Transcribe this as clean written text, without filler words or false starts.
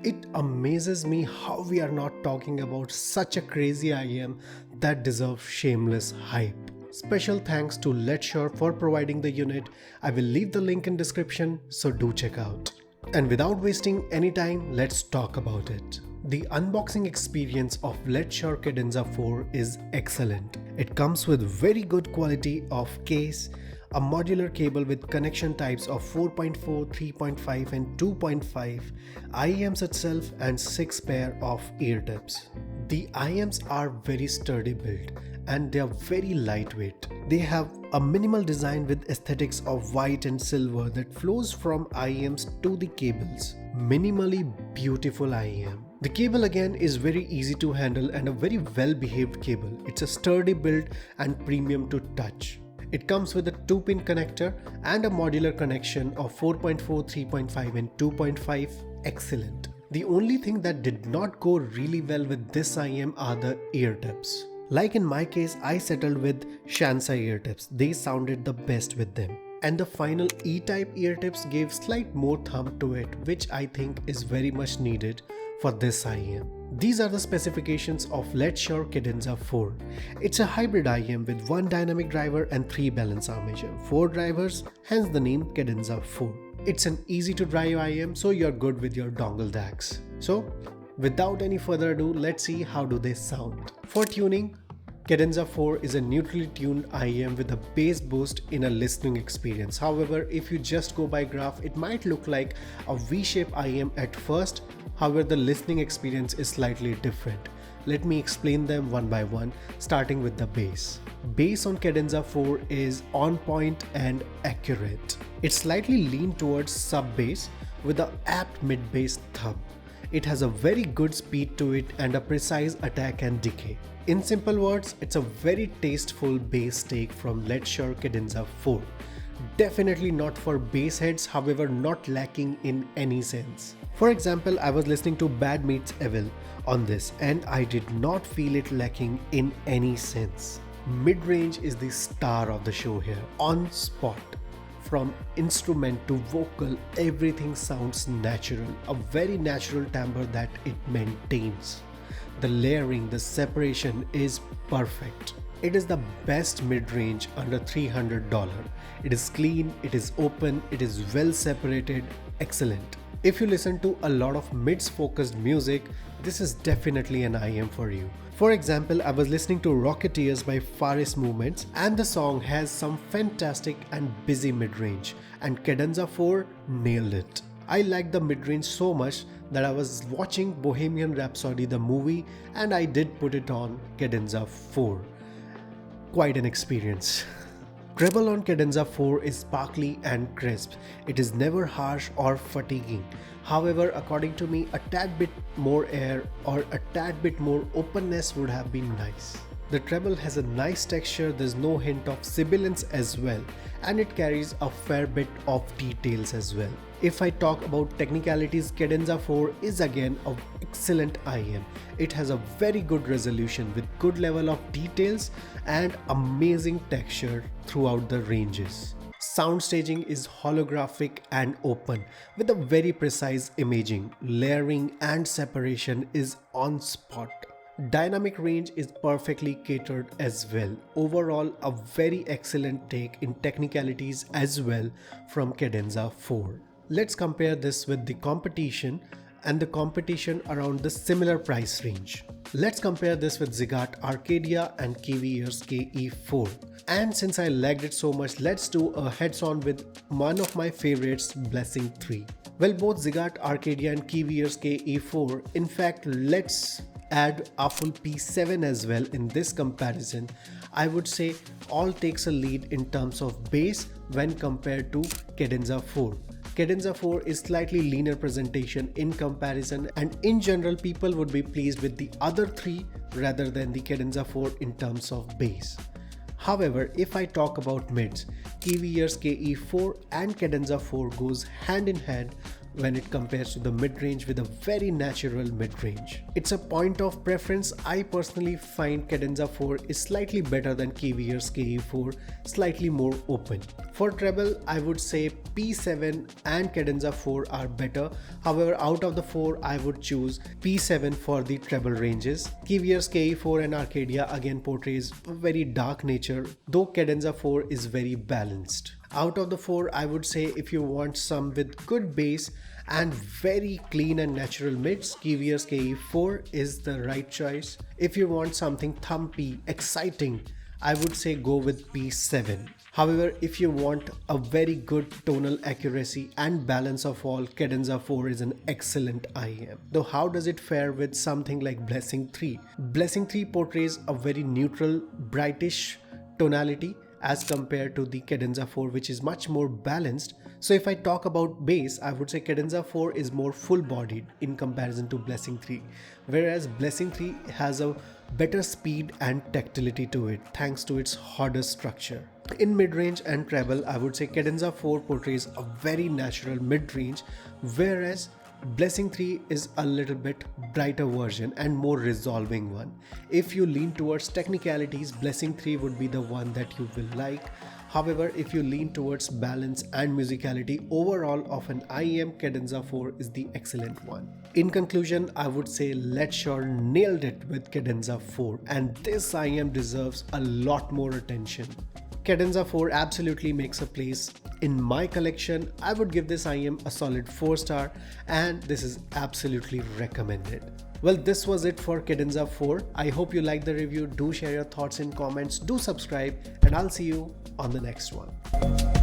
It amazes me how we are not talking about such a crazy IEM that deserves shameless hype. Special thanks to Letshuoer for providing the unit. I will leave the link in description, so do check out. And without wasting any time, let's talk about it. The unboxing experience of Letshuoer Cadenza 4 is excellent. It comes with very good quality of case, a modular cable with connection types of 4.4, 3.5 and 2.5, IEMs itself and 6 pair of ear tips. The IEMs are very sturdy build and they are very lightweight. They have a minimal design with aesthetics of white and silver that flows from IEMs to the cables. Minimally beautiful IEM. The cable again is very easy to handle and a very well behaved cable. It's a sturdy build and premium to touch. It comes with a 2-pin connector and a modular connection of 4.4, 3.5 and 2.5. Excellent. The only thing that did not go really well with this IEM are the ear tips. Like in my case, I settled with Shansa ear tips. They sounded the best with them. And the final E-type ear tips gave slight more thump to it, which I think is very much needed for this IEM. These are the specifications of Letshuoer Cadenza 4. It's a hybrid IEM with 1 dynamic driver and 3 balance armature, 4 drivers, hence the name Cadenza 4. It's an easy to drive IEM, so you're good with your dongle DACs. So without any further ado, let's see how do they sound. For tuning, Cadenza 4 is a neutrally tuned IEM with a bass boost in a listening experience. However, if you just go by graph, it might look like a V-shape IEM at first. However, the listening experience is slightly different. Let me explain them one by one, starting with the bass. Bass on Cadenza 4 is on point and accurate. It's slightly lean towards sub-bass with an apt mid-bass thump. It has a very good speed to it and a precise attack and decay. In simple words, it's a very tasteful bass take from Letshuoer Cadenza 4. Definitely not for bass heads, however not lacking in any sense. For example, I was listening to Bad Meets Evil on this and I did not feel it lacking in any sense. Mid-range is the star of the show here, on spot. From instrument to vocal, everything sounds natural, a very natural timbre that it maintains. The layering, the separation is perfect. It is the best mid-range under $300. It is clean, it is open, it is well separated, excellent. If you listen to a lot of mids focused music, this is definitely an IEM for you. For example, I was listening to Rocketeers by Faris Movements and the song has some fantastic and busy mid-range and Cadenza 4 nailed it. I liked the mid-range so much that I was watching Bohemian Rhapsody the movie and I did put it on Cadenza 4. Quite an experience. Treble on Cadenza 4 is sparkly and crisp. It is never harsh or fatiguing. However, according to me, a tad bit more air or a tad bit more openness would have been nice. The treble has a nice texture, there's no hint of sibilance as well, and it carries a fair bit of details as well. If I talk about technicalities, Cadenza 4 is again an excellent IEM. It has a very good resolution with good level of details and amazing texture throughout the ranges. Sound staging is holographic and open with a very precise imaging. Layering and separation is on spot. Dynamic range is perfectly catered as well. Overall, a very excellent take in technicalities as well from Cadenza 4. Let's compare this with the competition and the competition around the similar price range. Let's compare this with Ziigaat Arcadia and Kiwi KE4. And since I lagged it so much, let's do a heads-on with one of my favorites, Blessing 3. Well, both Ziigaat Arcadia and Kiwi KE4, in fact, let's add a full P7 as well in this comparison. I would say all takes a lead in terms of bass when compared to Cadenza 4. Cadenza 4 is slightly leaner presentation in comparison and in general people would be pleased with the other 3 rather than the Cadenza 4 in terms of bass. However, if I talk about mids, Kiwi KE4 and Cadenza 4 goes hand in hand when it compares to the mid-range with a very natural mid-range. It's a point of preference. I personally find Cadenza 4 is slightly better than Kiwi's KE4, slightly more open. For treble, I would say P7 and Cadenza 4 are better. However, out of the 4, I would choose P7 for the treble ranges. Kiwi's KE4 and Arcadia again portrays a very dark nature, though Cadenza 4 is very balanced. Out of the 4, I would say if you want some with good bass and very clean and natural mids, Kiwi's KE4 is the right choice. If you want something thumpy, exciting, I would say go with P7. However, if you want a very good tonal accuracy and balance of all, Cadenza 4 is an excellent IEM. Though how does it fare with something like Blessing 3? Blessing 3 portrays a very neutral, brightish tonality as compared to the Cadenza 4, which is much more balanced. So if I talk about bass, I would say Cadenza 4 is more full-bodied in comparison to Blessing 3, whereas Blessing 3 has a better speed and tactility to it thanks to its harder structure. In mid-range and treble, I would say Cadenza 4 portrays a very natural mid-range, whereas Blessing 3 is a little bit brighter version and more resolving one. If you lean towards technicalities, Blessing 3 would be the one that you will like. However, if you lean towards balance and musicality, overall of an IEM, Cadenza 4 is the excellent one. In conclusion, I would say Letshuoer nailed it with Cadenza 4, and this IEM deserves a lot more attention. Cadenza 4 absolutely makes a place in my collection. I would give this IEM a solid 4-star, and this is absolutely recommended. Well, this was it for Cadenza 4. I hope you liked the review. Do share your thoughts in comments, do subscribe, and I'll see you on the next one.